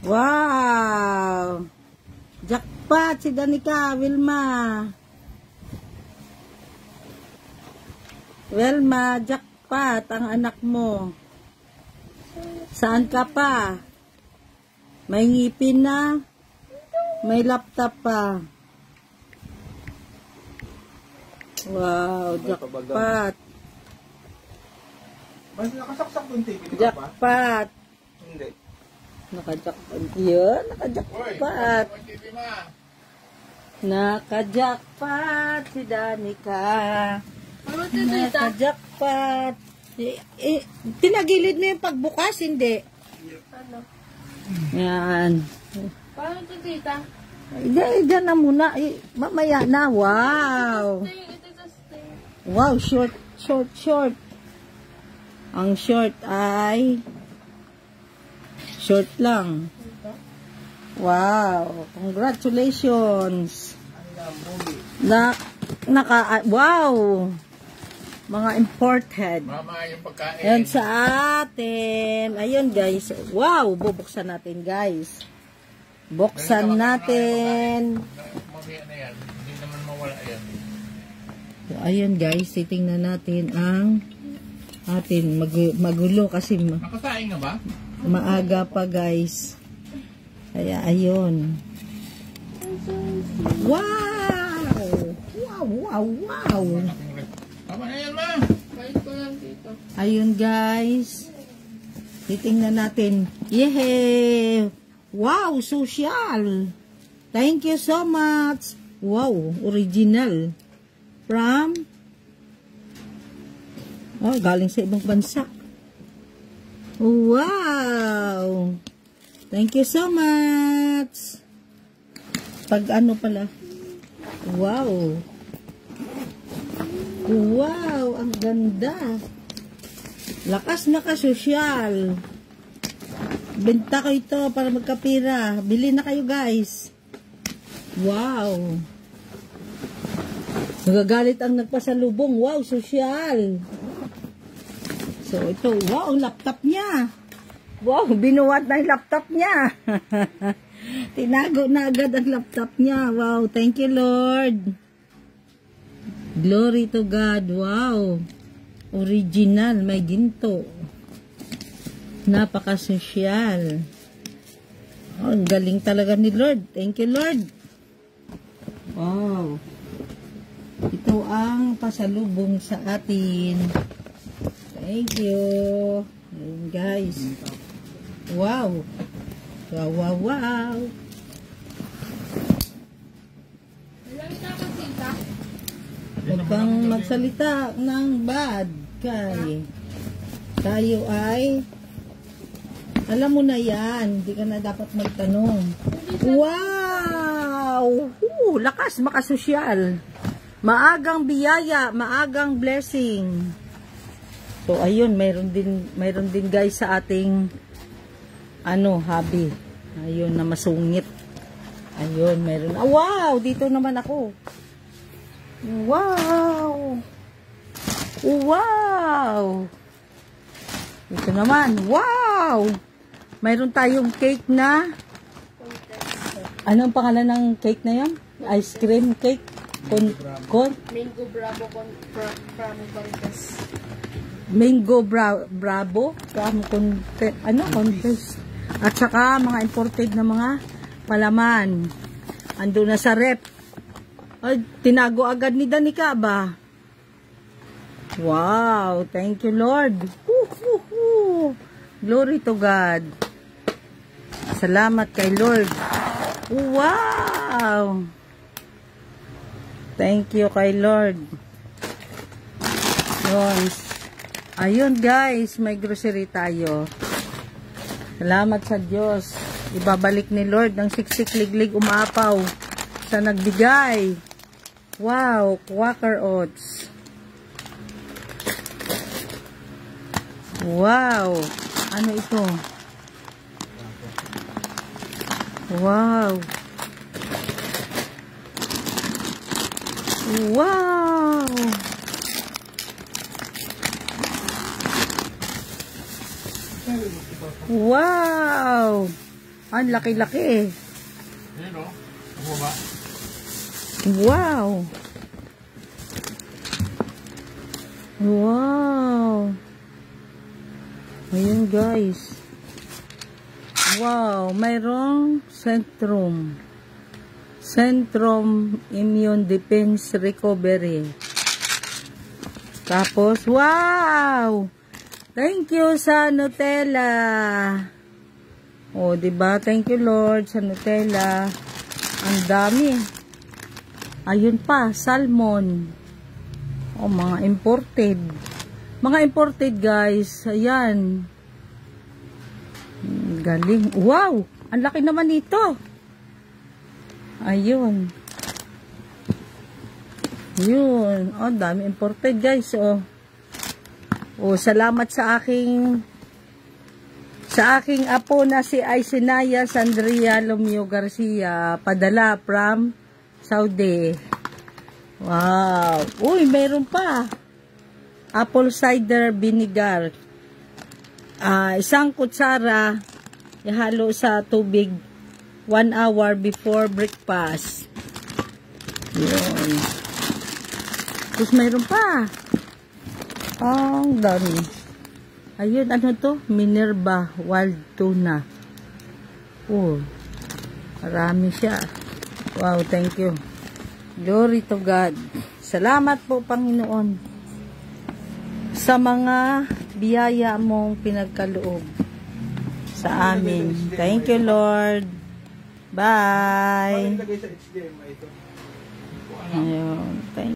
Wow! Jackpot si Danica, Wilma. Wilma, jackpot ang anak mo. Saan ka pa? May ngipin na? May laptop pa. Wow, jackpot. Mas nakasaksak doon TV ni Papa? Jackpot. Hindi. Naka-jackpot. Yun, naka-jackpot. Naka-jackpot si Danica. Naka-jackpot. Tinagilid na yung pagbukas, hindi? Ano? Yan. Paano ito, tita? Diyan na muna. Mamaya na. Wow. Wow, short. Ang short ay short lang. Wow. Congratulations. Wow. Mga imported. Mama, yung pagkain. Yan sa atin. Ayun guys. Wow. Bubuksan natin guys. Buksan natin. Mamaya na yan. Hindi naman mawala yan. So, ayun guys. Titingnan natin ang atin. Magulo kasi Nakasaing na ba? maaga pa guys. Kaya ayun. Wow! Wow! Tama na yan, ma! Balik ko lang dito. Ayun guys. Titingnan natin. Yehey! Wow! Social! Thank you so much! Wow! Original. From? Oh, galing sa ibang bansa. Wow! Thank you so much! Pag ano pala? Wow! Wow! Ang ganda! Lakas na ka-sosyal! Benta ko ito para magkapira. Bili na kayo guys! Wow! Nagagalit ang nagpasalubong. Wow! Sosyal! So, ito. Wow! Ang laptop niya! Wow! Binuwat na yung laptop niya! Tinago na agad ang laptop niya. Wow! Thank you, Lord! Glory to God! Wow! Original. May ginto. Napaka-sosyal. Oh, ang galing talaga ni Lord. Thank you, Lord! Wow! Ito ang pasalubong sa atin. Thank you. Ayun guys. Wow. Wow. Nalangita ka, tita? Huwag kang magsalita ng bad kay. Tayo ay alam mo na yan. Hindi ka na dapat magtanong. Wow. Lakas makasosyal. Maagang biyaya, maagang blessing. So ayun, mayroon din guys sa ating hobby. Ayun na masungit. Ayun, mayroon. Wow, dito naman ako. Wow. Dito naman. Wow. Mayroon tayong cake na anong pangalan ng cake na 'yan? Ice cream cake. Mango Bravo contest. Mango Bravo contest. At saka mga imported na mga palaman. Ando na sa rep. Ay, tinago agad ni Danica ba? Wow, thank you Lord. Glory to God. Salamat kay Lord. Wow. Thank you kay Lord. Ayun guys, may grocery tayo. Salamat sa Diyos. Ibabalik ni Lord ng siksik-liglig umapaw sa nagbigay. Wow, Quaker Oats. Wow, ano ito? Wow. Wow! Wow! Ang laki-laki. Yan o. Bumaba. Wow. Wow. Ayun guys. Wow. Mayroong Centrum. Centrum Immune Defense Recovery. Tapos, wow! Thank you sa Nutella. Oh, diba? Thank you Lord sa Nutella. Ang dami. Ayun pa, salmon. Oh, mga imported. Mga imported guys. Ayan. Galing. Wow! Ang laki naman ito. Ayun. Yun. Oh, dami imported guys. Oh. Oh, salamat sa aking apo na si Aisinaya Sandria Lomio Garcia. Padala from Saudi. Wow. Uy, meron pa. Apple cider vinegar. Isang kutsara ihalo sa tubig 1 hour before breakfast. Yun. Tapos mayroon pa. Ang dami. Ayun, ano to? Minerva wild tuna. Oh, marami siya. Wow, thank you. Glory to God. Salamat po, Panginoon, sa mga biyaya mong pinagkaloob sa amin. Thank you, Lord. Bye. Ayun, thank you.